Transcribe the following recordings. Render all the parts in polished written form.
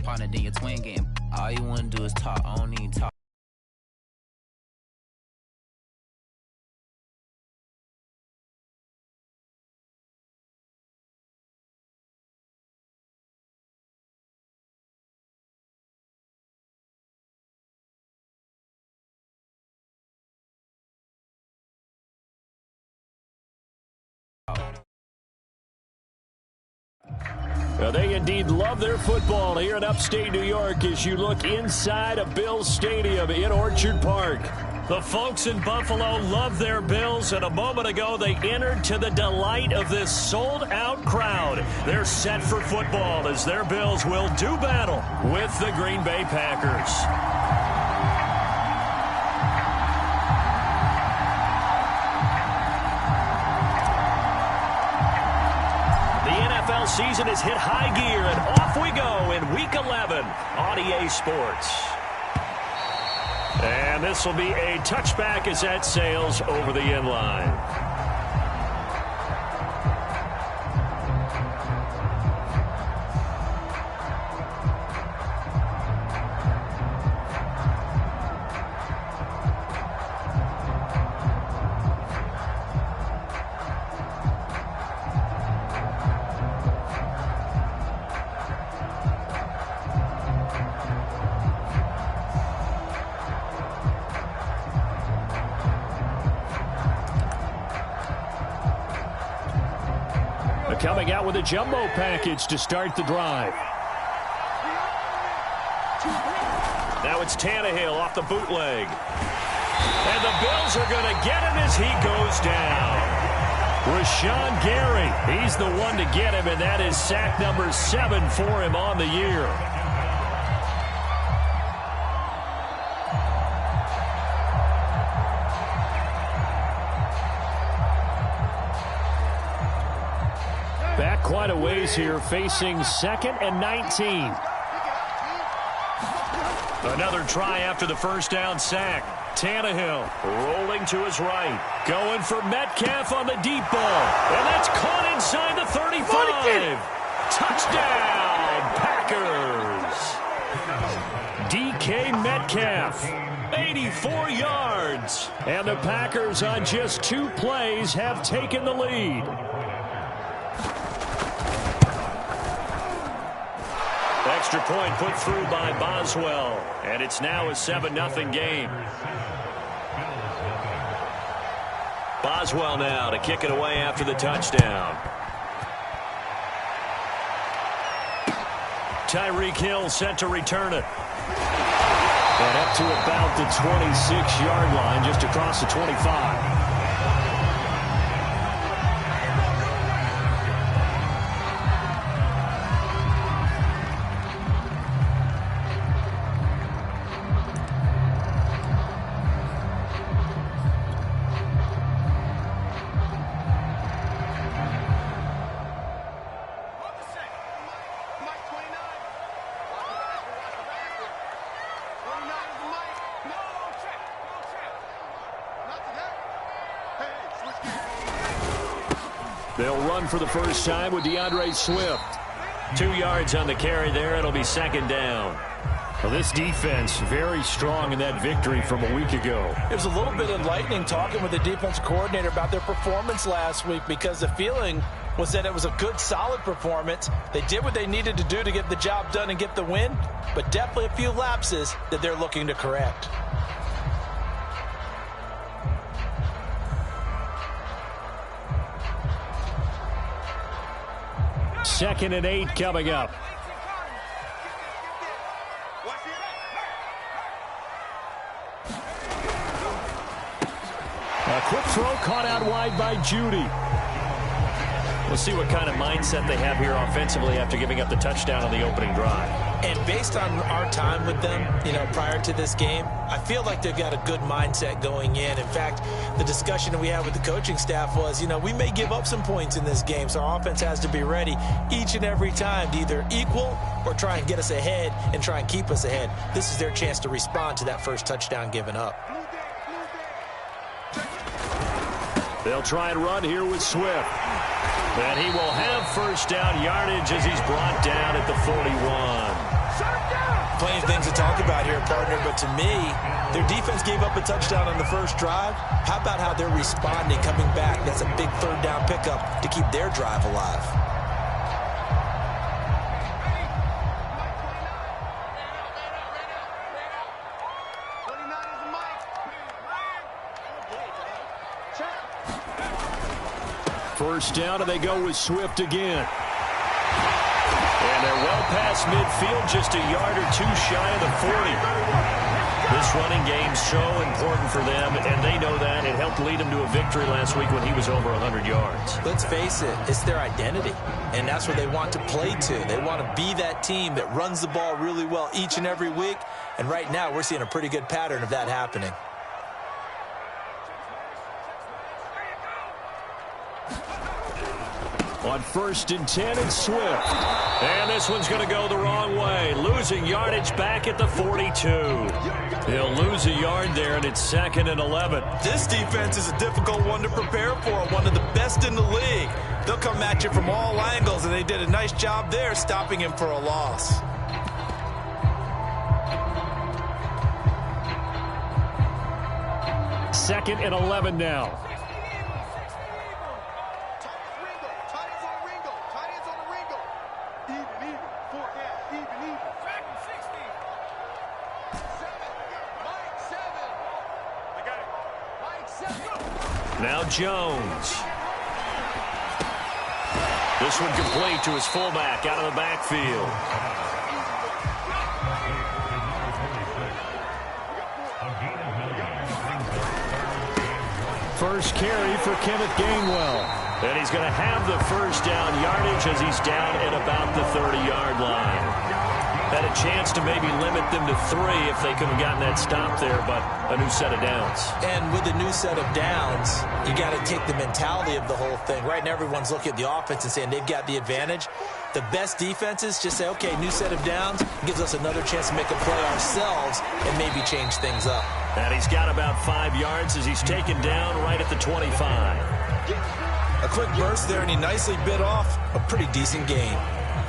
partner, then your twin game. All you wanna do is talk, I don't need talk. Well, they indeed love their football here in upstate New York as you look inside of Bills Stadium in Orchard Park. The folks in Buffalo love their Bills, and a moment ago they entered to the delight of this sold-out crowd. They're set for football as their Bills will do battle with the Green Bay Packers. Season has hit high gear, and off we go in Week 11 on EA Sports. And this will be a touchback as that sails over the end line. Coming out with a jumbo package to start the drive. Now it's Tannehill off the bootleg. And the Bills are going to get him as he goes down. Rashawn Gary, he's the one to get him, and that is sack number 7 for him on the year. Back quite a ways here, facing 2nd and 19. Another try after the first down sack. Tannehill rolling to his right. Going for Metcalf on the deep ball. And that's caught inside the 35. Touchdown, Packers. DK Metcalf, 84 yards. And the Packers on just 2 plays have taken the lead. Extra point put through by Boswell, and it's now a 7-0 game. Boswell now to kick it away after the touchdown. Tyreek Hill set to return it. And up to about the 26-yard line, just across the 25. They'll run for the first time with DeAndre Swift. 2 yards on the carry there. It'll be 2nd down. Well, this defense very strong in that victory from a week ago. It was a little bit enlightening talking with the defense coordinator about their performance last week, because the feeling was that it was a good, solid performance. They did what they needed to do to get the job done and get the win, but definitely a few lapses that they're looking to correct. Second and 8 coming up. A quick throw caught out wide by Judy. We'll see what kind of mindset they have here offensively after giving up the touchdown on the opening drive. And based on our time with them, prior to this game, I feel like they've got a good mindset going in. In fact, the discussion that we had with the coaching staff was, we may give up some points in this game, so our offense has to be ready each and every time to either equal or try and get us ahead and try and keep us ahead. This is their chance to respond to that first touchdown given up. They'll try and run here with Swift. And he will have first down yardage as he's brought down at the 41. things to talk about here, partner, but to me, their defense gave up a touchdown on the first drive. How about how they're responding, coming back? That's a big third down pickup to keep their drive alive. First down, and they go with Swift again. And they're well past midfield, just a yard or two shy of the 40. This running game's so important for them, and they know that. It helped lead them to a victory last week when he was over 100 yards. Let's face it, it's their identity, and that's where they want to play to. They want to be that team that runs the ball really well each and every week, and right now we're seeing a pretty good pattern of that happening. On 1st and 10, it's Swift. And this one's going to go the wrong way. Losing yardage back at the 42. He'll lose a yard there, and it's 2nd and 11. This defense is a difficult one to prepare for, one of the best in the league. They'll come at you from all angles, and they did a nice job there stopping him for a loss. Second and 11 now. Now Jones. This one complete to his fullback out of the backfield. First carry for Kenneth Gainwell. And he's going to have the first down yardage as he's down at about the 30-yard line. Had a chance to maybe limit them to 3 if they could have gotten that stop there, but a new set of downs. And with a new set of downs, you got to take the mentality of the whole thing. Right now, everyone's looking at the offense and saying they've got the advantage. The best defenses just say, okay, new set of downs gives us another chance to make a play ourselves and maybe change things up. And he's got about 5 yards as he's taken down right at the 25. A quick burst there, and he nicely bit off a pretty decent gain.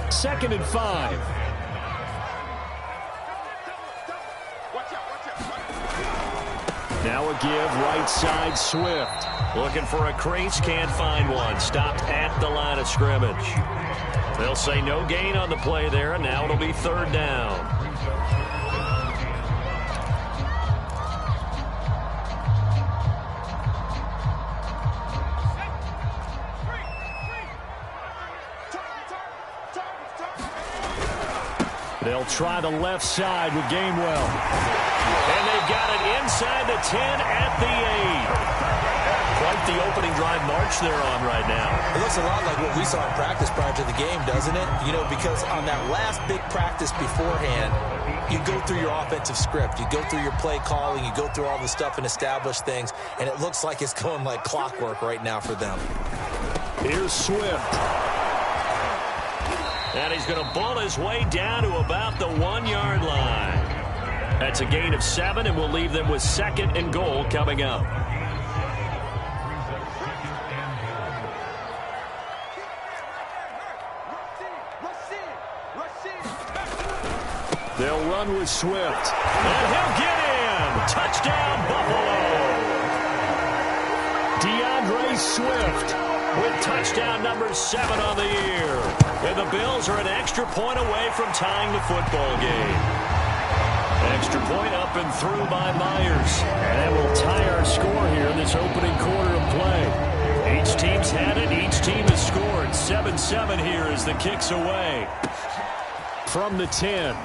2nd and 5. Now a give, right side, Swift. Looking for a crease, can't find one. Stopped at the line of scrimmage. They'll say no gain on the play there, and now it'll be 3rd down. They'll try the left side with Gainwell. And they've got it inside the 10 at the 8. Quite the opening drive march they're on right now. It looks a lot like what we saw in practice prior to the game, doesn't it? You know, because on that last big practice beforehand, you go through your offensive script. You go through your play calling. You go through all the stuff and establish things. And it looks like it's going like clockwork right now for them. Here's Swift. And he's going to bull his way down to about the 1-yard line. That's a gain of 7, and we'll leave them with 2nd and goal coming up. They'll run with Swift. And he'll get in. Touchdown, Buffalo. DeAndre Swift with touchdown number 7 on the year. And the Bills are an extra point away from tying the football game. Extra point up and through by Myers. And that will tie our score here in this opening quarter of play. Each team's had it. Each team has scored. 7-7 here as the kick's away. From the 10.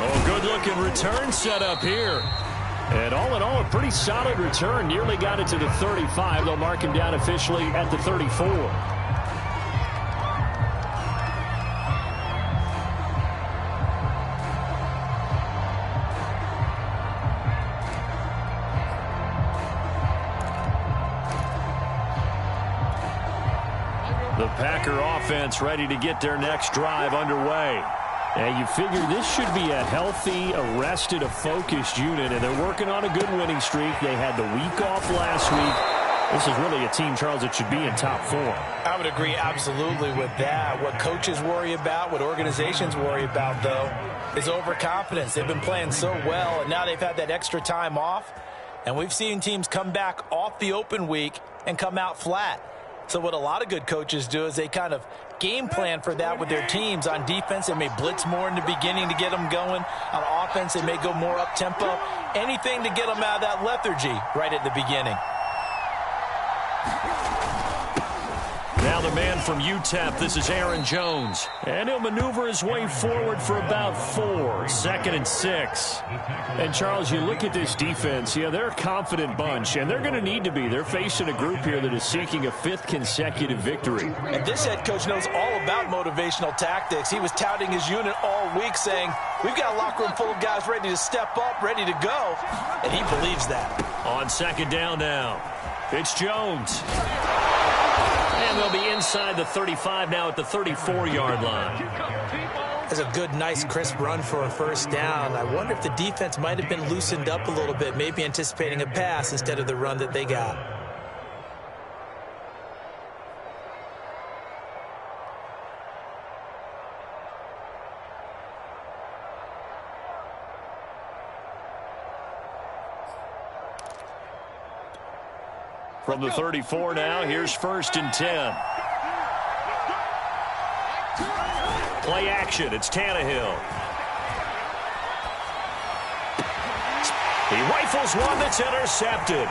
Oh, good-looking return set up here. And all in all, a pretty solid return. Nearly got it to the 35. They'll mark him down officially at the 34. The Packer offense ready to get their next drive underway. And you figure this should be a healthy, a focused unit, and they're working on a good winning streak. They had the week off last week. This is really a team, Charles, that should be in top 4. I would agree absolutely with that. What coaches worry about, what organizations worry about, though, is overconfidence. They've been playing so well, and now they've had that extra time off. And we've seen teams come back off the open week and come out flat. So what a lot of good coaches do is they kind of game plan for that with their teams. On defense, they may blitz more in the beginning to get them going. On offense, they may go more up-tempo. Anything to get them out of that lethargy right at the beginning. Now the man from UTEP, this is Aaron Jones. And he'll maneuver his way forward for about 4, 2nd and 6. And, Charles, you look at this defense, yeah, they're a confident bunch, and they're going to need to be. They're facing a group here that is seeking a 5th consecutive victory. And this head coach knows all about motivational tactics. He was touting his unit all week, saying, we've got a locker room full of guys ready to step up, ready to go, and he believes that. On 2nd down now, it's Jones. And they'll be inside the 35 now at the 34-yard line. That's a good, nice, crisp run for a 1st down. I wonder if the defense might have been loosened up a little bit, maybe anticipating a pass instead of the run that they got. From the 34 now, here's 1st and 10. Play action, it's Tannehill. He rifles one that's intercepted.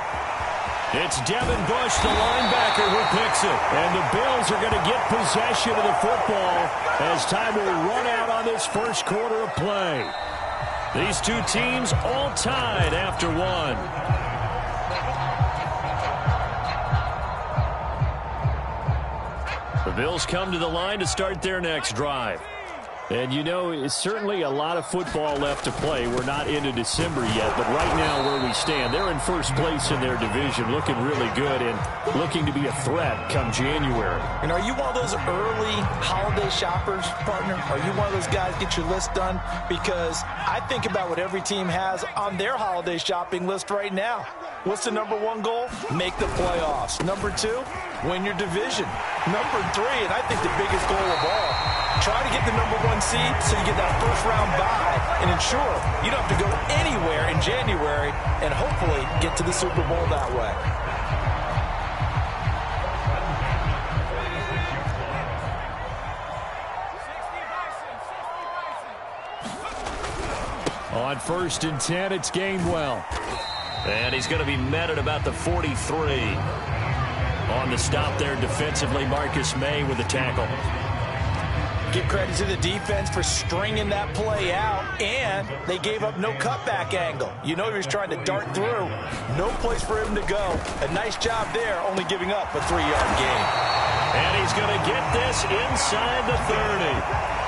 It's Devin Bush, the linebacker, who picks it. And the Bills are going to get possession of the football as time will run out on this 1st quarter of play. These two teams all tied after 1. The Bills come to the line to start their next drive. And, you know, it's certainly a lot of football left to play. We're not into December yet, but right now where we stand, they're in 1st place in their division, looking really good and looking to be a threat come January. And are you one of those early holiday shoppers, partner? Are you one of those guys get your list done? Because I think about what every team has on their holiday shopping list right now. What's the number 1 goal? Make the playoffs. Number 2, win your division. Number 3, and I think the biggest goal of all, try to get the number 1 seed so you get that 1st round bye and ensure you don't have to go anywhere in January and hopefully get to the Super Bowl that way. On 1st and 10, it's Gainwell. And he's going to be met at about the 43. On the stop there defensively, Marcus May with the tackle. Give credit to the defense for stringing that play out, and they gave up no cutback angle. You know he was trying to dart through. No place for him to go. A nice job there, only giving up a 3-yard gain. And he's going to get this inside the 30.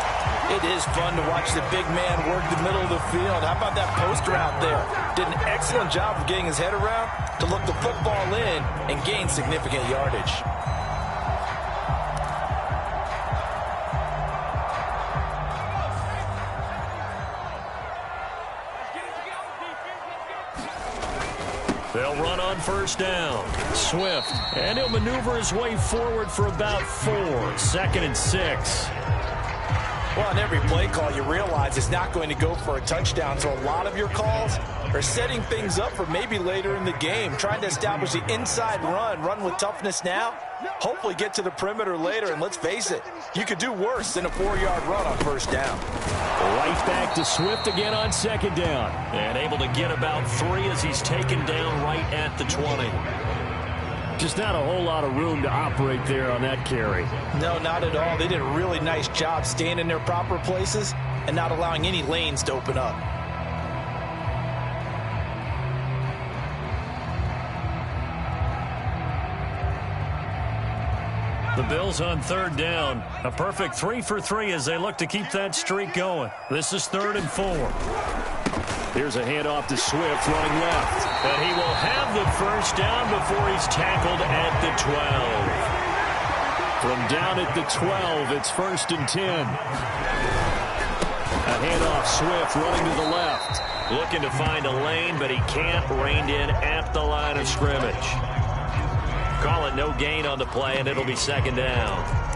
It is fun to watch the big man work the middle of the field. How about that poster out there? Did an excellent job of getting his head around to look the football in and gain significant yardage. They'll run on 1st down. Swift, and he'll maneuver his way forward for about 4, 2nd and 6. Well, on every play call, you realize it's not going to go for a touchdown, so a lot of your calls are setting things up for maybe later in the game, trying to establish the inside run with toughness now, hopefully get to the perimeter later, and let's face it, you could do worse than a 4-yard run on 1st down. Right back to Swift again on 2nd down, and able to get about 3 as he's taken down right at the 20. Just not a whole lot of room to operate there on that carry. No, not at all. They did a really nice job staying in their proper places and not allowing any lanes to open up. The Bills on 3rd down. A perfect 3 for 3 as they look to keep that streak going. This is 3rd and 4. Here's a handoff to Swift running left. And he will have the 1st down before he's tackled at the 12. From down at the 12, it's 1st and 10. A handoff, Swift running to the left. Looking to find a lane, but he can't. Reined in at the line of scrimmage. Call it no gain on the play, and it'll be second down.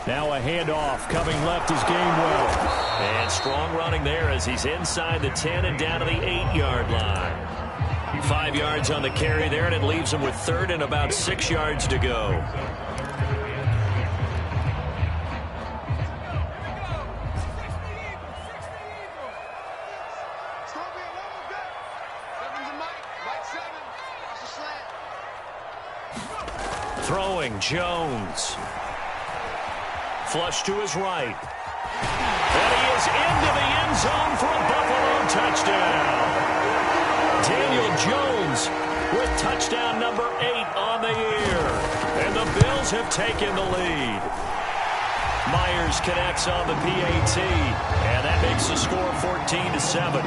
Now a handoff coming left is Gainwell. And strong running there as he's inside the 10 and down to the 8-yard line. 5 yards on the carry there, and it leaves him with third and about 6 yards to go. Throwing, Jones. Flush to his right. And he is into the end zone for a Buffalo touchdown. Daniel Jones with touchdown number 8 on the year. And the Bills have taken the lead. Myers connects on the PAT. And that makes the score 14-7.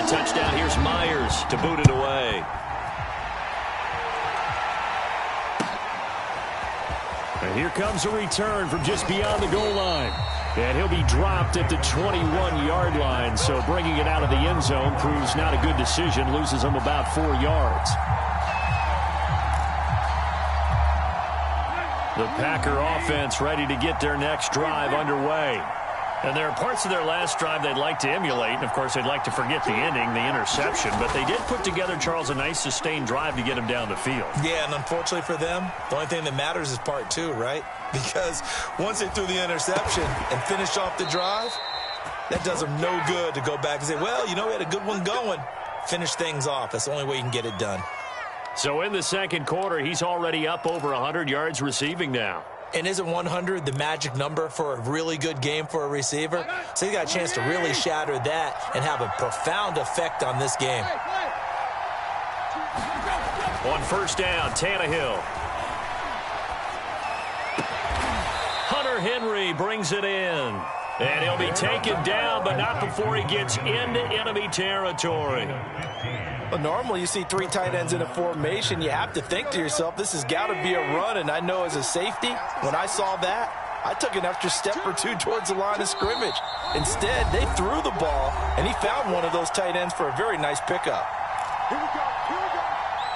Touchdown, here's Myers to boot it away. And here comes a return from just beyond the goal line. And he'll be dropped at the 21-yard line, so bringing it out of the end zone proves not a good decision, loses him about 4 yards. The Packer offense ready to get their next drive underway. And there are parts of their last drive they'd like to emulate. And, of course, they'd like to forget the ending, the interception. But they did put together, Charles, a nice sustained drive to get him down the field. Yeah, and unfortunately for them, the only thing that matters is part 2, right? Because once they threw the interception and finished off the drive, that does them no good to go back and say, well, you know, we had a good one going. Finish things off. That's the only way you can get it done. So in the second quarter, he's already up over 100 yards receiving now. And isn't 100 the magic number for a really good game for a receiver? So he got a chance to really shatter that and have a profound effect on this game. On first down, Tannehill. Hunter Henry brings it in. And he'll be taken down, but not before he gets into enemy territory. Well, normally you see 3 tight ends in a formation. You have to think to yourself, this has got to be a run. And I know as a safety, when I saw that, I took an extra step or 2 towards the line of scrimmage. Instead, they threw the ball, and he found one of those tight ends for a very nice pickup.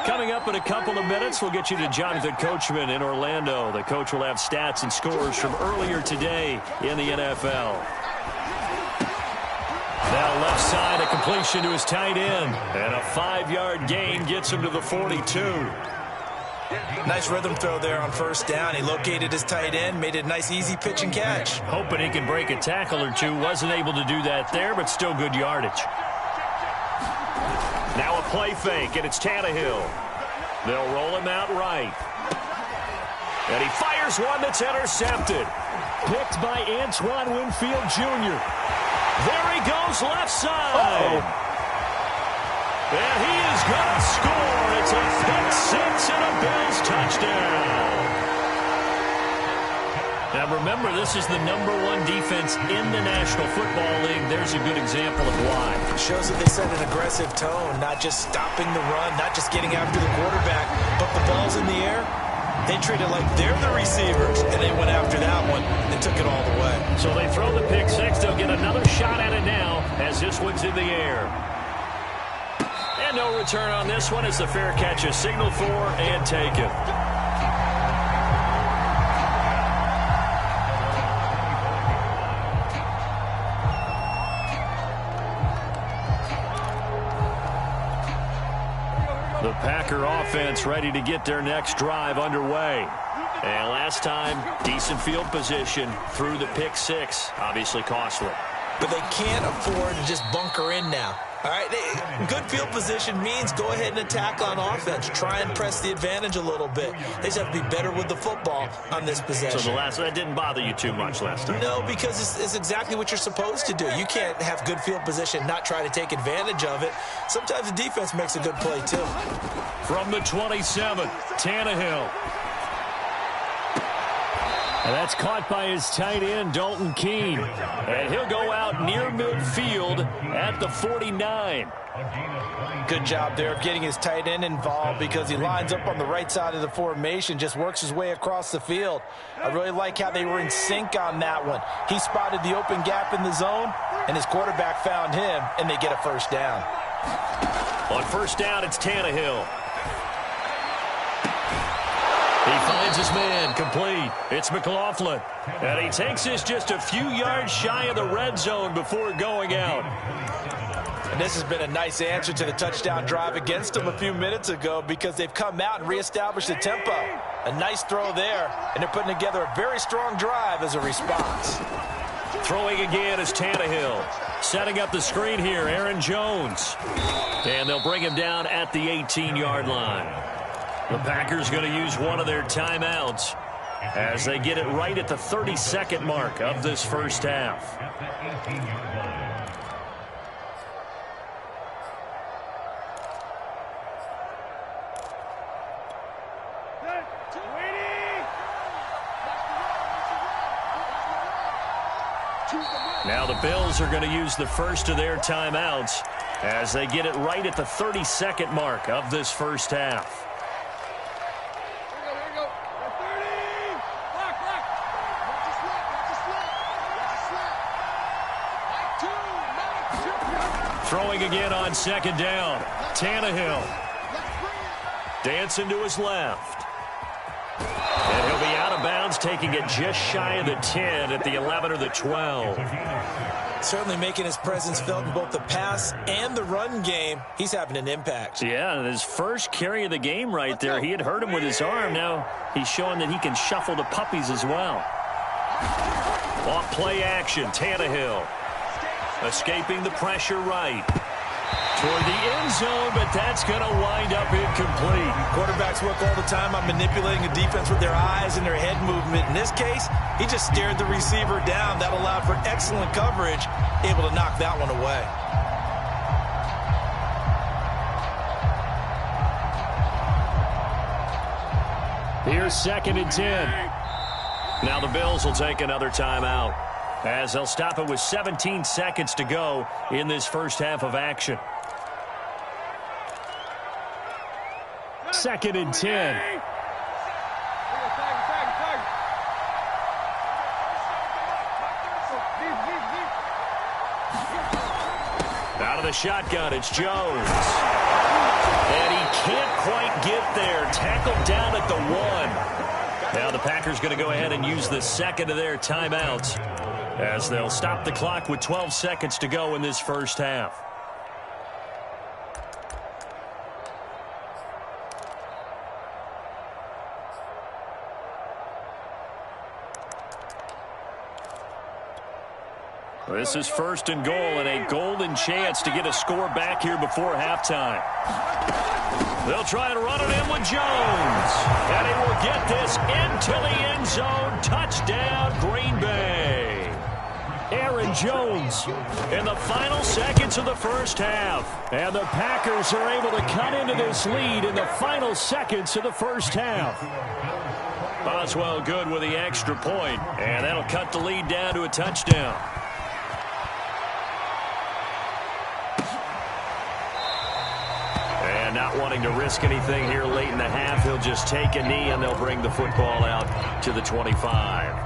Coming up in a couple of minutes, we'll get you to Jonathan Coachman in Orlando. The coach will have stats and scores from earlier today in the NFL. Now left side, a completion to his tight end. And a 5-yard gain gets him to the 42. Nice rhythm throw there on first down. He located his tight end, made it a nice easy pitch and catch. Hoping he can break a tackle or 2. Wasn't able to do that there, but still good yardage. Now a play fake, and it's Tannehill. They'll roll him out right. And he fires one that's intercepted. Picked by Antoine Winfield Jr. There he goes left side. And he is going to score. It's a pick 6 and a Bills touchdown. Now remember, this is the #1 defense in the National Football League. There's a good example of why. It shows that they set an aggressive tone, not just stopping the run, not just getting after the quarterback, but the ball's in the air. They treat it like they're the receivers, and they went after that one and took it all the way. So they throw the pick 6. They'll get another shot at it now as this one's in the air. And no return on this one as the fair catch is signaled for and taken. The Packer offense ready to get their next drive underway. And last time, decent field position through the pick 6. Obviously costly. But they can't afford to just bunker in now. All right, good field position means go ahead and attack on offense. Try and press the advantage a little bit. They just have to be better with the football on this possession. So that didn't bother you too much last time? No, because it's exactly what you're supposed to do. You can't have good field position, not try to take advantage of it. Sometimes the defense makes a good play, too. From the 27, Tannehill. And that's caught by his tight end, Dalton Keene. And he'll go out near midfield at the 49. Good job there of getting his tight end involved because he lines up on the right side of the formation, just works his way across the field. I really like how they were in sync on that one. He spotted the open gap in the zone, and his quarterback found him, and they get a first down. On first down, it's Tannehill. He finds his man, complete. It's McLaughlin. And he takes this just a few yards shy of the red zone before going out. And this has been a nice answer to the touchdown drive against them a few minutes ago because they've come out and reestablished the tempo. A nice throw there, and they're putting together a very strong drive as a response. Throwing again is Tannehill. Setting up the screen here, Aaron Jones. And they'll bring him down at the 18-yard line. The Packers going to use one of their timeouts as they get it right at the 32nd mark of this first half. Now the Bills are going to use the first of their timeouts as they get it right at the 32nd mark of this first half. Throwing again on second down. Tannehill. Dancing to his left. And he'll be out of bounds, taking it just shy of the 10 at the 11 or the 12. Certainly making his presence felt in both the pass and the run game. He's having an impact. Yeah, and his first carry of the game right there. He had hurt him with his arm. Now he's showing that he can shuffle the puppies as well. Off play action, Tannehill. Escaping the pressure right. Toward the end zone, but that's going to wind up incomplete. Quarterbacks work all the time on manipulating the defense with their eyes and their head movement. In this case, he just stared the receiver down. That allowed for excellent coverage, able to knock that one away. Here's 2nd and 10. Now the Bills will take another timeout as they'll stop it with 17 seconds to go in this first half of action. 2nd and 10. Out of the shotgun, it's Jones. And he can't quite get there. Tackled down at the 1. Now the Packers going to go ahead and use the second of their timeouts as they'll stop the clock with 12 seconds to go in this first half. This is 1st and goal and a golden chance to get a score back here before halftime. They'll try to run it in with Jones. And he will get this into the end zone. Touchdown, Green Bay. Aaron Jones in the final seconds of the first half. And the Packers are able to cut into this lead in the final seconds of the first half. Boswell good with the extra point, and that'll cut the lead down to a touchdown. And not wanting to risk anything here late in the half, he'll just take a knee and they'll bring the football out to the 25.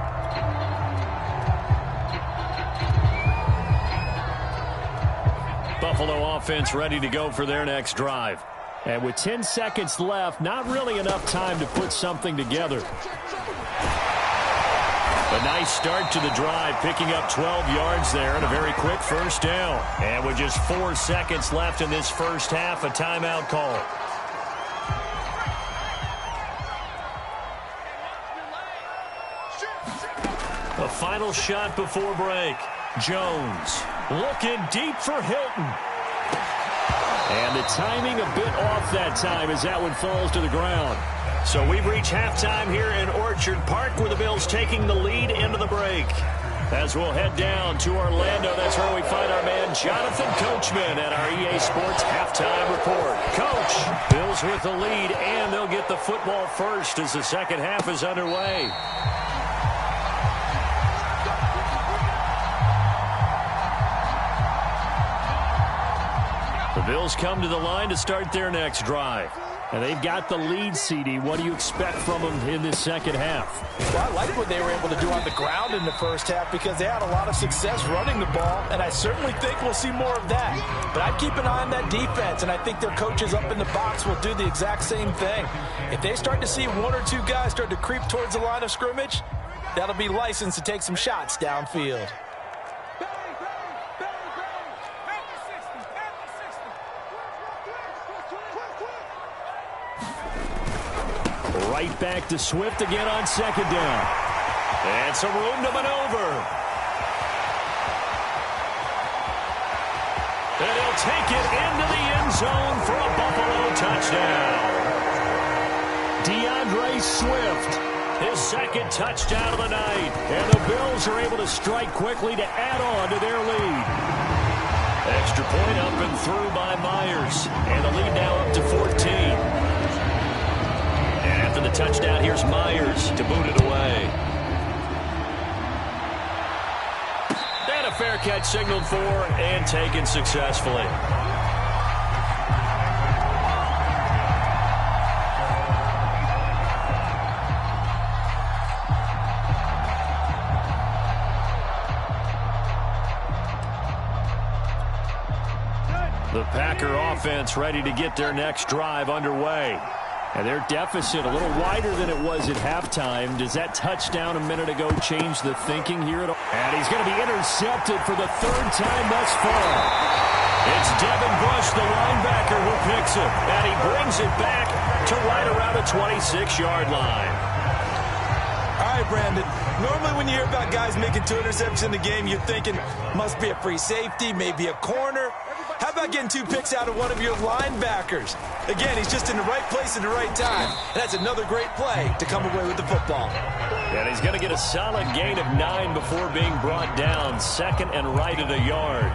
Buffalo offense ready to go for their next drive. And with 10 seconds left, not really enough time to put something together. A nice start to the drive, picking up 12 yards there and a very quick first down. And with just 4 seconds left in this first half, a timeout call. A final shot before break. Jones looking deep for Hilton. And the timing a bit off that time as that one falls to the ground. So we've reached halftime here in Orchard Park, where the Bills taking the lead into the break. As we'll head down to Orlando, that's where we find our man Jonathan Coachman at our EA Sports Halftime Report. Coach, Bills with the lead, and they'll get the football first as the second half is underway. The Bills come to the line to start their next drive. And they've got the lead, CD. What do you expect from them in this second half? Well, I like what they were able to do on the ground in the first half because they had a lot of success running the ball, and I certainly think we'll see more of that. But I'd keep an eye on that defense, and I think their coaches up in the box will do the exact same thing. If they start to see one or two guys start to creep towards the line of scrimmage, that'll be licensed to take some shots downfield. Right back to Swift again on second down. And some room to maneuver. And he'll take it into the end zone for a Buffalo touchdown. DeAndre Swift, his second touchdown of the night. And the Bills are able to strike quickly to add on to their lead. Extra point up and through by Myers. And the lead now up to 14. After the touchdown, here's Myers to boot it away. And a fair catch signaled for and taken successfully. The Packer offense ready to get their next drive underway. And their deficit a little wider than it was at halftime. Does that touchdown a minute ago change the thinking here at all? And he's going to be intercepted for the third time thus far. It's Devin Bush, the linebacker, who picks it. And he brings it back to right around the 26-yard line. All right, Brandon. Normally when you hear about guys making 2 interceptions in the game, you're thinking must be a free safety, maybe a corner. How about getting 2 picks out of one of your linebackers? Again, he's just in the right place at the right time. And that's another great play to come away with the football. And he's going to get a solid gain of 9 before being brought down. Second and right at a yard.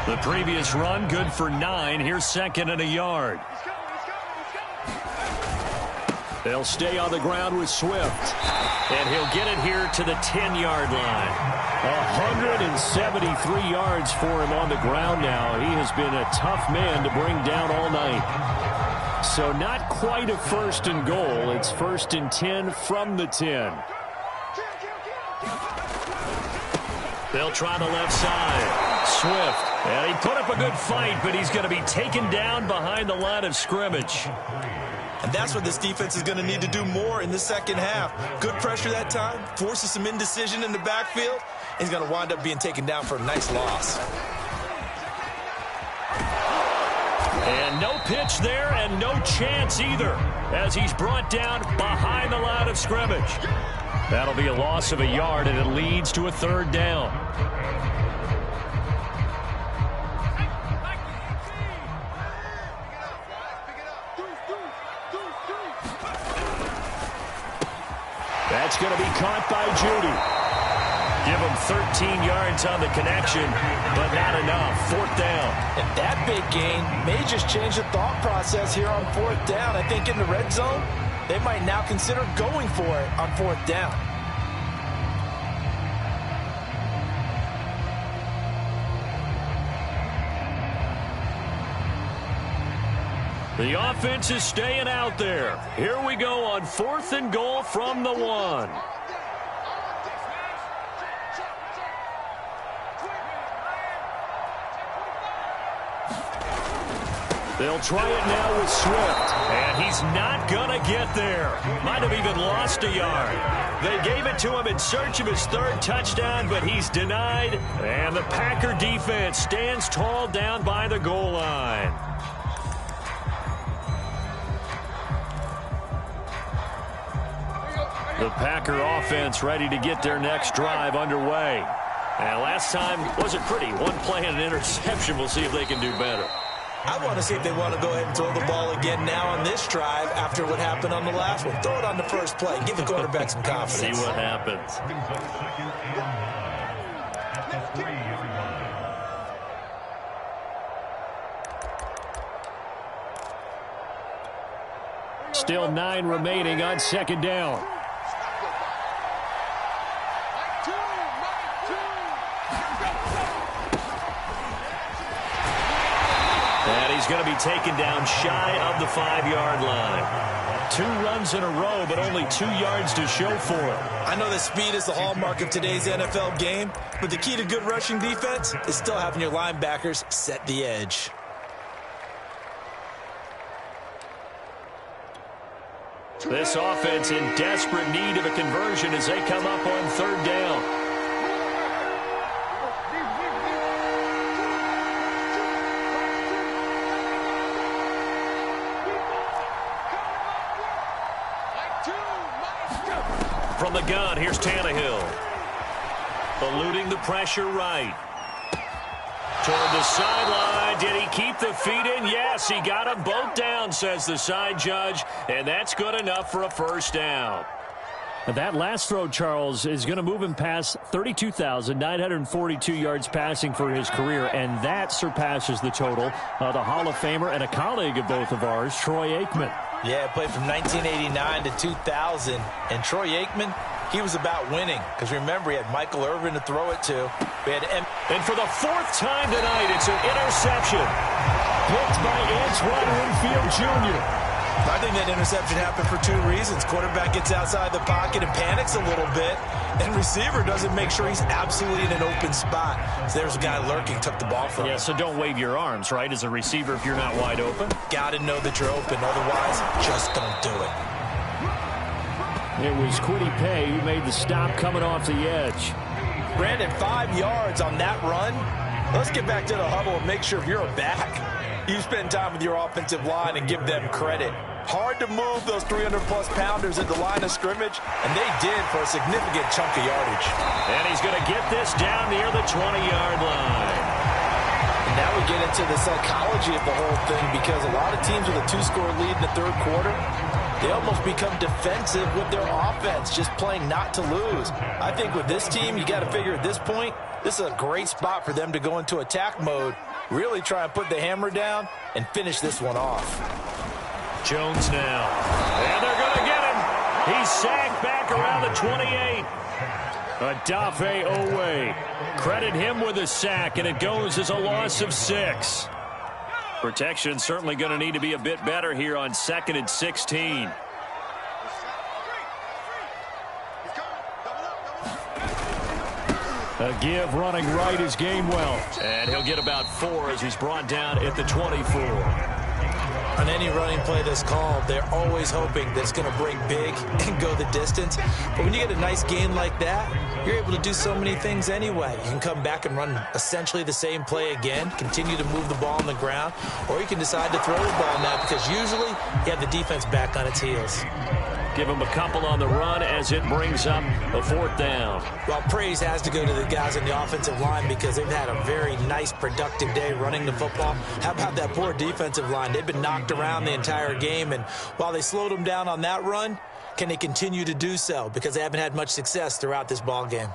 The previous run, good for 9. Here's second and a yard. They'll stay on the ground with Swift. And he'll get it here to the 10-yard line. 173 yards for him on the ground now. He has been a tough man to bring down all night. So not quite a first and goal. It's first and 10 from the 10. They'll try the left side. Swift. And he put up a good fight, but he's going to be taken down behind the line of scrimmage. And that's what this defense is going to need to do more in the second half. Good pressure that time, forces some indecision in the backfield. He's going to wind up being taken down for a nice loss. And no pitch there and no chance either as he's brought down behind the line of scrimmage. That'll be a loss of a yard, and it leads to a third down. That's going to be caught by Judy. Give him 13 yards on the connection, but not enough. Fourth down. And that big gain may just change the thought process here on fourth down. I think in the red zone, they might now consider going for it on fourth down. The offense is staying out there. Here we go on fourth and goal from the 1. They'll try it now with Swift, and he's not going to get there. Might have even lost a yard. They gave it to him in search of his third touchdown, but he's denied, and the Packer defense stands tall down by the goal line. The Packer offense ready to get their next drive underway. And last time wasn't pretty. One play and an interception. We'll see if they can do better. I want to see if they want to go ahead and throw the ball again now on this drive after what happened on the last one. Throw it on the first play. Give the quarterback some confidence. See what happens. Still 9 remaining on second down. And he's going to be taken down shy of the 5-yard line. 2 runs in a row, but only 2 yards to show for it. I know that speed is the hallmark of today's NFL game, but the key to good rushing defense is still having your linebackers set the edge. This offense in desperate need of a conversion as they come up on third down. From the gun, here's Tannehill. Eluding the pressure right. Toward the sideline. Did he keep the feet in? Yes, he got them both down, says the side judge. And that's good enough for a first down. That last throw, Charles, is going to move him past 32,942 yards passing for his career, and that surpasses the total of the Hall of Famer and a colleague of both of ours, Troy Aikman. Yeah, played from 1989 to 2000, and Troy Aikman, he was about winning, because remember, he had Michael Irvin to throw it to. And for the 4th time tonight, it's an interception. Picked by Antoine Winfield Jr. I think that interception happened for 2 reasons. Quarterback gets outside the pocket and panics a little bit, and receiver doesn't make sure he's absolutely in an open spot. So there's a guy lurking, took the ball from him. Yeah, so don't wave your arms, right, as a receiver if you're not wide open. Got to know that you're open. Otherwise, just don't do it. It was Kwity Paye who made the stop coming off the edge. Brandon, 5 yards on that run. Let's get back to the huddle and make sure if you're a back, you spend time with your offensive line and give them credit. Hard to move those 300-plus pounders at the line of scrimmage, and they did for a significant chunk of yardage. And he's going to get this down near the 20-yard line. And now we get into the psychology of the whole thing, because a lot of teams with a 2-score lead in the third quarter, they almost become defensive with their offense, just playing not to lose. I think with this team, you got to figure at this point, this is a great spot for them to go into attack mode, really try and put the hammer down and finish this one off. Jones now. And they're going to get him. He's sacked back around the 28. Odafe Owe. Credit him with a sack, and it goes as a loss of 6. Protection certainly going to need to be a bit better here on 2nd and 16. A give running right is Gainwell. And he'll get about 4 as he's brought down at the 24. On any running play that's called, they're always hoping that it's going to break big and go the distance. But when you get a nice gain like that, you're able to do so many things anyway. You can come back and run essentially the same play again, continue to move the ball on the ground, or you can decide to throw the ball now because usually you have the defense back on its heels. Give him a couple on the run as it brings up a 4th down. Well, praise has to go to the guys on the offensive line because they've had a very nice, productive day running the football. How about that poor defensive line? They've been knocked around the entire game, and while they slowed them down on that run, can they continue to do so? Because they haven't had much success throughout this ball game.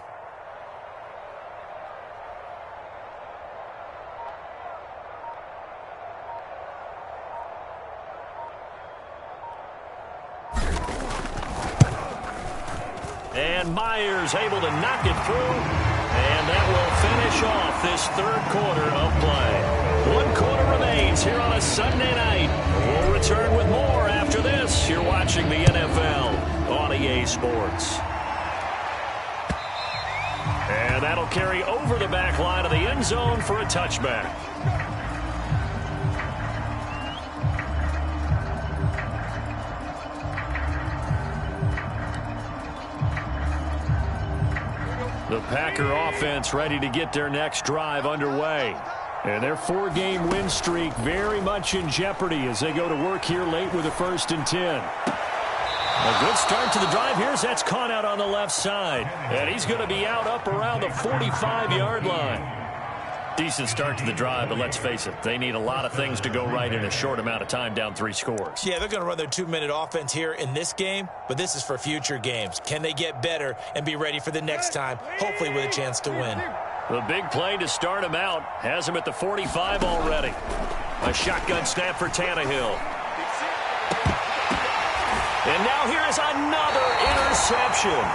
And Myers able to knock it through. And that will finish off this 3rd quarter of play. 1 quarter remains here on a Sunday night. We'll return with more after this. You're watching the NFL on EA Sports. And that'll carry over the back line of the end zone for a touchback. The Packer offense ready to get their next drive underway. And their 4-game win streak very much in jeopardy as they go to work here late with a 1st and 10. A good start to the drive here as that's caught out on the left side. And he's going to be out up around the 45-yard line. Decent start to the drive, but let's face it, they need a lot of things to go right in a short amount of time, down 3 scores. Yeah, they're going to run their 2-minute offense here in this game, but this is for future games. Can they get better and be ready for the next time, hopefully with a chance to win? The big play to start him out has him at the 45 already. A shotgun snap for Tannehill. And now here is another interception.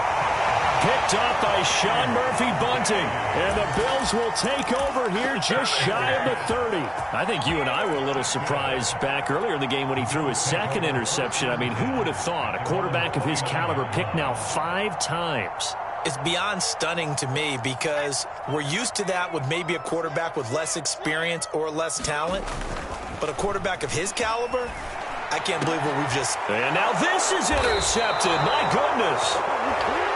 Picked up by Sean Murphy-Bunting. And the Bills will take over here just shy of the 30. I think you and I were a little surprised back earlier in the game when he threw his second interception. I mean, who would have thought a quarterback of his caliber picked now 5 times? It's beyond stunning to me because we're used to that with maybe a quarterback with less experience or less talent. But a quarterback of his caliber, I can't believe what we've just... And now this is intercepted. My goodness.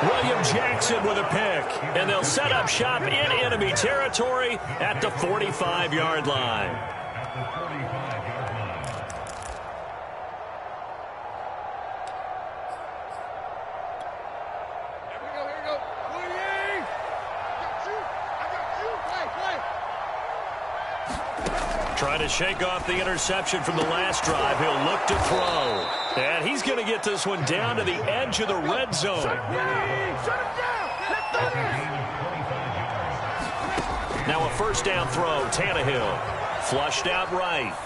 William Jackson with a pick. And they'll set up shop in enemy territory at the 45-yard line. Trying to shake off the interception from the last drive. He'll look to throw. And he's going to get this one down to the edge of the red zone. Now a first down throw. Tannehill flushed out right.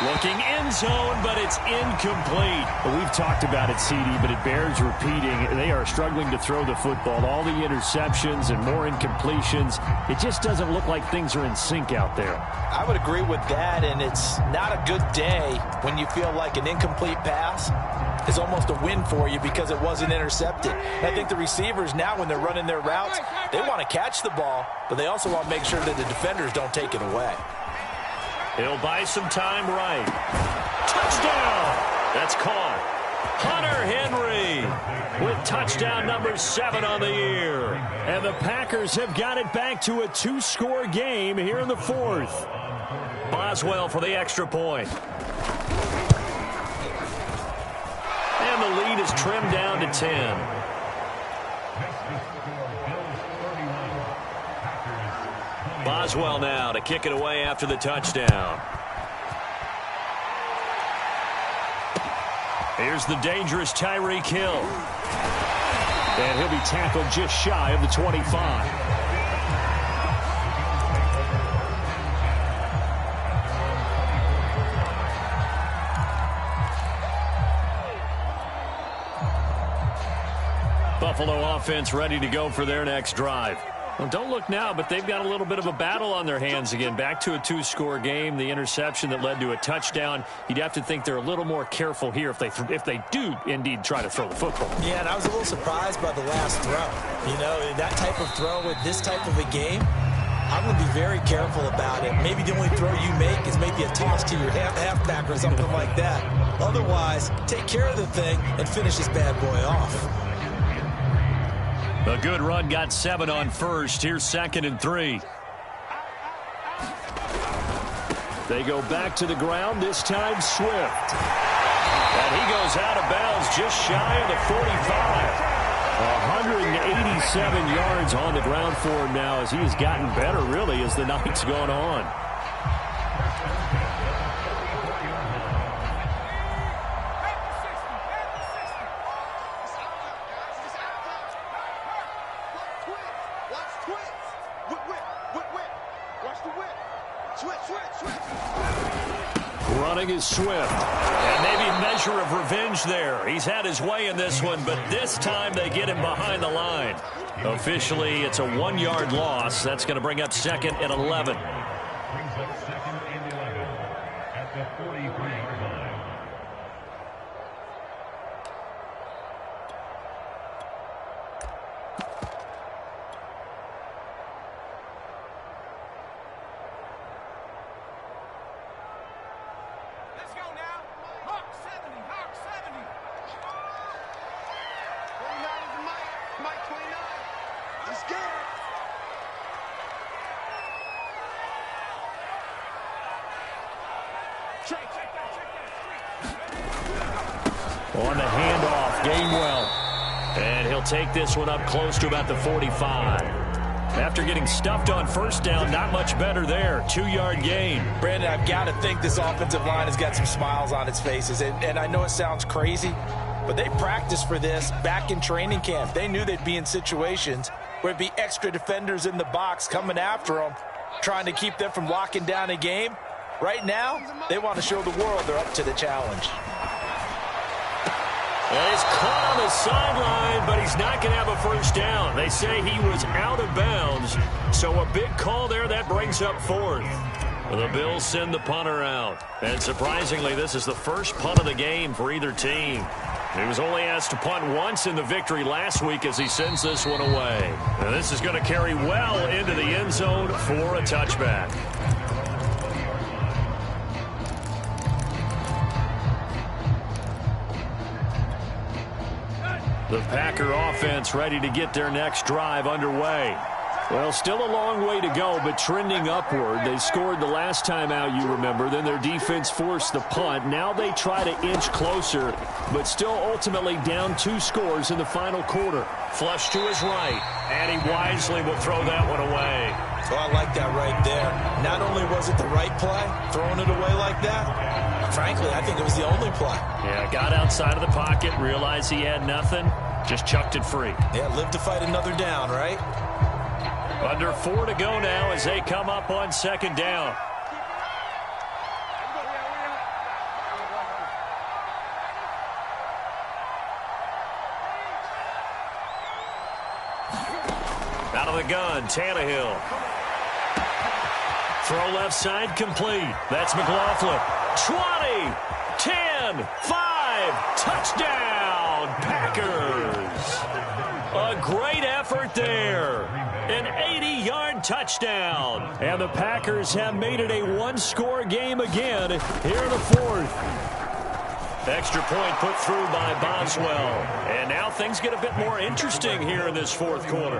Looking end zone, but it's incomplete. Well, we've talked about it, CD, but it bears repeating. They are struggling to throw the football. All the interceptions and more incompletions. It just doesn't look like things are in sync out there. I would agree with that, and it's not a good day when you feel like an incomplete pass is almost a win for you because it wasn't intercepted. And I think the receivers now, when they're running their routes, they want to catch the ball, but they also want to make sure that the defenders don't take it away. He'll buy some time right. Touchdown! That's caught. Hunter Henry with touchdown number 7 on the year. And the Packers have got it back to a 2-score game here in the 4th. Boswell for the extra point. And the lead is trimmed down to 10. Boswell now to kick it away after the touchdown. Here's the dangerous Tyreek Hill. And he'll be tackled just shy of the 25. Buffalo offense ready to go for their next drive. Well, don't look now, but they've got a little bit of a battle on their hands again. Back to a 2-score game. The interception that led to a touchdown. You'd have to think they're a little more careful here if they do indeed try to throw the football. Yeah, and I was a little surprised by the last throw. You know, that type of throw with this type of a game, I'm going to be very careful about it. Maybe the only throw you make is maybe a toss to your halfback or something like that. Otherwise, take care of the thing and finish this bad boy off. A good run got 7 on first. Here's 2nd and 3. They go back to the ground, this time Swift. And he goes out of bounds just shy of the 45. 187 yards on the ground for him now as he has gotten better, really, as the night's gone on. Running is Swift. And maybe a measure of revenge there. He's had his way in this one, but this time they get him behind the line. Officially, it's a 1-yard loss. That's going to bring up 2nd and 11. On the handoff, Gainwell. And he'll take this one up close to about the 45. After getting stuffed on first down, not much better there. 2-yard gain. Brandon, I've got to think this offensive line has got some smiles on its faces. And I know it sounds crazy, but they practiced for this back in training camp. They knew they'd be in situations where it'd be extra defenders in the box coming after them, trying to keep them from locking down a game. Right now, they want to show the world they're up to the challenge. And he's caught on the sideline, but he's not going to have a first down. They say he was out of bounds, so a big call there. That brings up fourth. The Bills send the punter out. And surprisingly, this is the first punt of the game for either team. He was only asked to punt once in the victory last week as he sends this one away. And this is going to carry well into the end zone for a touchback. The Packer offense ready to get their next drive underway. Well, still a long way to go, but trending upward. They scored the last time out, you remember. Then their defense forced the punt. Now they try to inch closer, but still ultimately down 2 scores in the final quarter. Flush to his right, and he wisely will throw that one away. Well, I like that right there. Not only was it the right play, throwing it away like that, frankly, I think it was the only play. Yeah, got outside of the pocket, realized he had nothing, just chucked it free. Yeah, live to fight another down, right? Under 4 to go now as they come up on second down. Out of the gun, Tannehill. Throw left side complete. That's McLaughlin. 20, 10, 5, touchdown, Packers. A great effort there. An 80-yard touchdown. And the Packers have made it a 1-score game again here in the fourth. Extra point put through by Boswell. And now things get a bit more interesting here in this fourth quarter.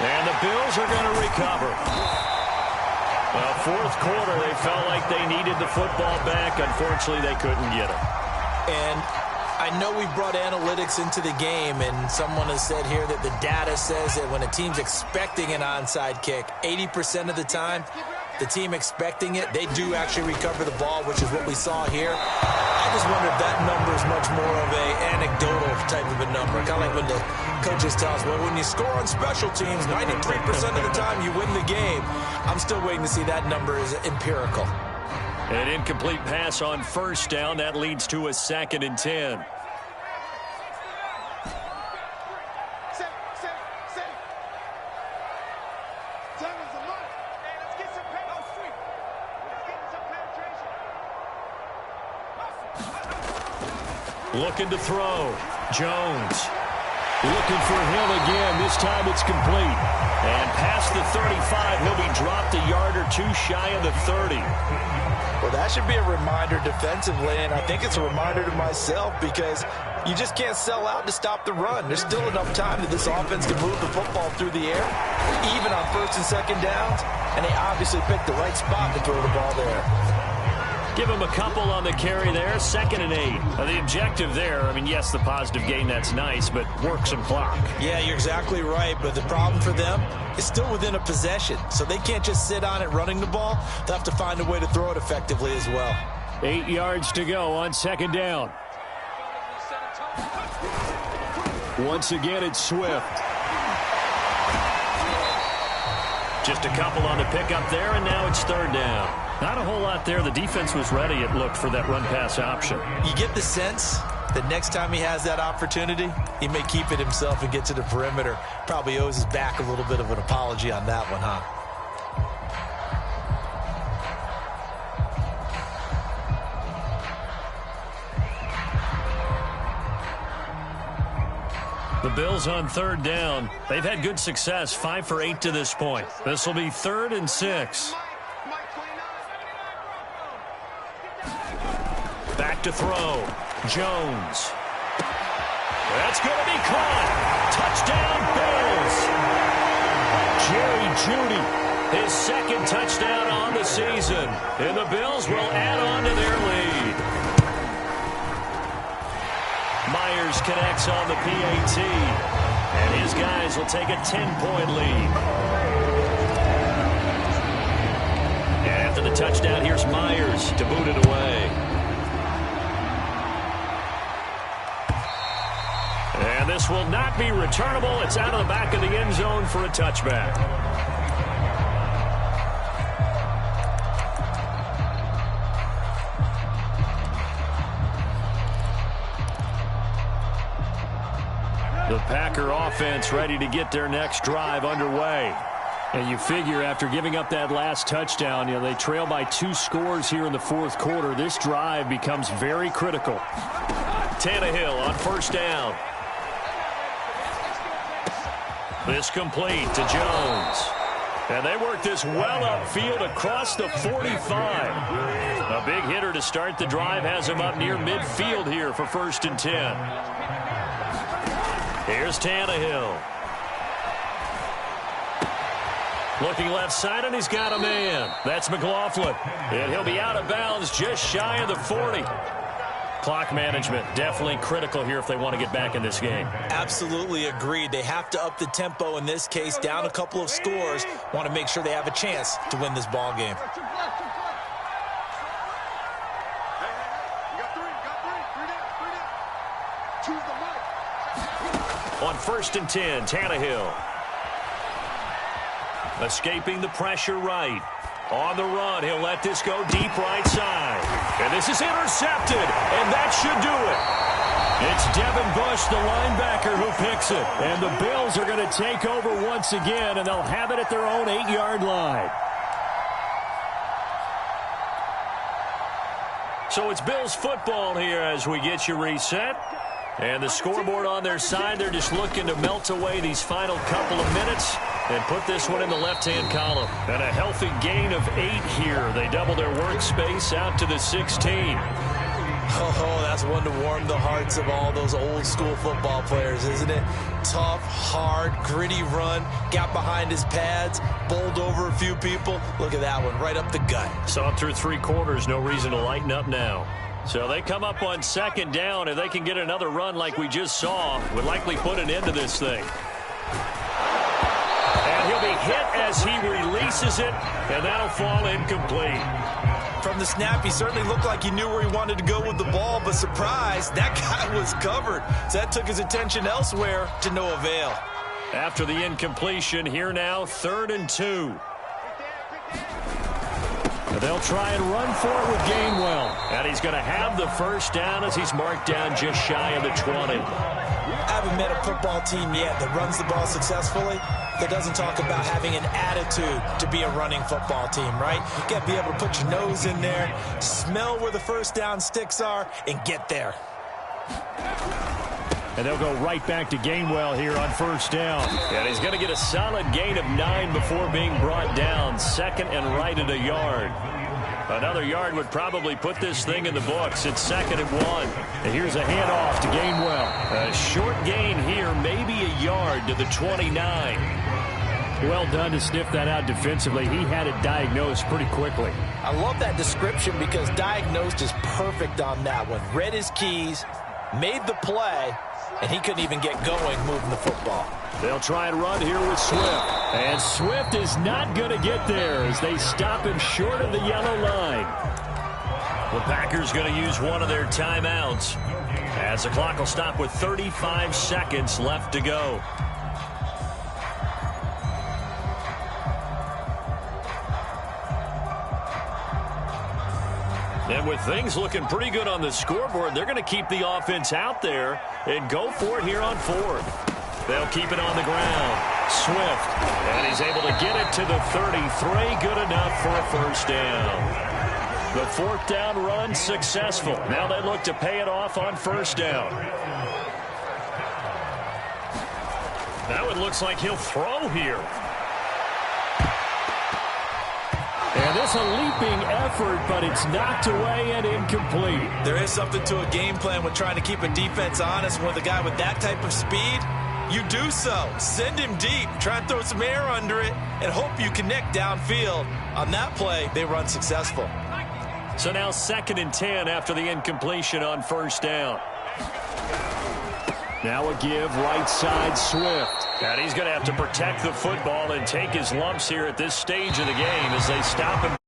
And the Bills are going to recover. Well, fourth quarter, they felt like they needed the football back. Unfortunately, they couldn't get it. And I know we brought analytics into the game, and someone has said here that the data says that when a team's expecting an onside kick, 80% of the time, the team expecting it, they do actually recover the ball, which is what we saw here. I just wonder if that number is much more of a anecdotal type of a number. Kind of like when the coaches tell us, well, when you score on special teams, 93% of the time you win the game. I'm still waiting to see that number is empirical. An incomplete pass on first down. That leads to a 2nd and 10. Looking to throw. Jones. Looking for him again. This time it's complete. And past the 35, he'll be dropped a yard or 2 shy of the 30. Well, that should be a reminder defensively, and I think it's a reminder to myself because you just can't sell out to stop the run. There's still enough time that this offense can move the football through the air, even on 1st and 2nd downs, and they obviously picked the right spot to throw the ball there. Give him a couple on the carry there, 2nd and 8. The objective there, I mean, yes, the positive gain, that's nice, but work some clock. Yeah, you're exactly right, but the problem for them is still within a possession, so they can't just sit on it running the ball. They'll have to find a way to throw it effectively as well. 8 yards to go on 2nd down. Once again, it's Swift. Just a couple on the pickup there, and now it's 3rd down. Not a whole lot there. The defense was ready, it looked, for that run-pass option. You get the sense that next time he has that opportunity, he may keep it himself and get to the perimeter. Probably owes his back a little bit of an apology on that one, huh? The Bills on 3rd down. They've had good success, 5 for 8 to this point. This will be 3rd and 6. Back to throw. Jones. That's going to be caught. Touchdown, Bills. Jerry Jeudy, his 2nd touchdown on the season. And the Bills will add on to their lead. Myers connects on the PAT. And his guys will take a 10-point lead. And after the touchdown, here's Myers to boot it away. And this will not be returnable. It's out of the back of the end zone for a touchback. The Packer offense ready to get their next drive underway. And you figure after giving up that last touchdown, they trail by 2 scores here in the fourth quarter. This drive becomes very critical. Tannehill on first down. This complete to Jones. And they work this well upfield across the 45. A big hitter to start the drive has him up near midfield here for 1st and 10. Here's Tannehill. Looking left side, and he's got a man. That's McLaughlin. And he'll be out of bounds just shy of the 40. Clock management definitely critical here if they want to get back in this game. Absolutely agreed. They have to up the tempo in this case, down a couple of scores. Want to make sure they have a chance to win this ball game. On 1st and 10, Tannehill. Escaping the pressure right. On the run, he'll let this go deep right side. And this is intercepted, and that should do it. It's Devin Bush, the linebacker, who picks it. And the Bills are going to take over once again, and they'll have it at their own 8-yard line. So it's Bills football here as we get you reset. And the scoreboard on their side, they're just looking to melt away these final couple of minutes and put this one in the left-hand column. And a healthy gain of 8 here. They double their workspace out to the 16. Oh, that's one to warm the hearts of all those old-school football players, isn't it? Tough, hard, gritty run, got behind his pads, bowled over a few people. Look at that one, right up the gut. Saw it through 3 quarters, no reason to lighten up now. So they come up on 2nd down. If they can get another run like we just saw, would likely put an end to this thing. And he'll be hit as he releases it, and that'll fall incomplete. From the snap, he certainly looked like he knew where he wanted to go with the ball, but surprise, that guy was covered. So that took his attention elsewhere to no avail. After the incompletion, here now, 3rd and 2. They'll try and run for it with Gainwell. And he's going to have the 1st down as he's marked down just shy of the 20. I haven't met a football team yet that runs the ball successfully that doesn't talk about having an attitude to be a running football team, right? You got to be able to put your nose in there, smell where the 1st down sticks are, and get there. And they'll go right back to Gainwell here on 1st down. And he's going to get a solid gain of 9 before being brought down. 2nd and right at a yard. Another yard would probably put this thing in the books. It's 2nd and 1. And here's a handoff to Gainwell. A short gain here, maybe a yard to the 29. Well done to sniff that out defensively. He had it diagnosed pretty quickly. I love that description because diagnosed is perfect on that one. Read his keys, made the play, and he couldn't even get going moving the football. They'll try and run here with Swift. And Swift is not going to get there as they stop him short of the yellow line. The Packers going to use one of their timeouts as the clock will stop with 35 seconds left to go. And with things looking pretty good on the scoreboard, they're going to keep the offense out there and go for it here on 4th. They'll keep it on the ground. Swift, and he's able to get it to the 33. Good enough for a 1st down. The 4th down run successful. Now they look to pay it off on 1st down. That one looks like he'll throw here. And this a leaping effort, but it's knocked away and incomplete. There is something to a game plan with trying to keep a defense honest. With a guy with that type of speed, you do so. Send him deep. Try and throw some air under it and hope you connect downfield. On that play, they run successful. So now 2nd and 10 after the incompletion on 1st down. Now a give right side Swift. And he's going to have to protect the football and take his lumps here at this stage of the game as they stop him.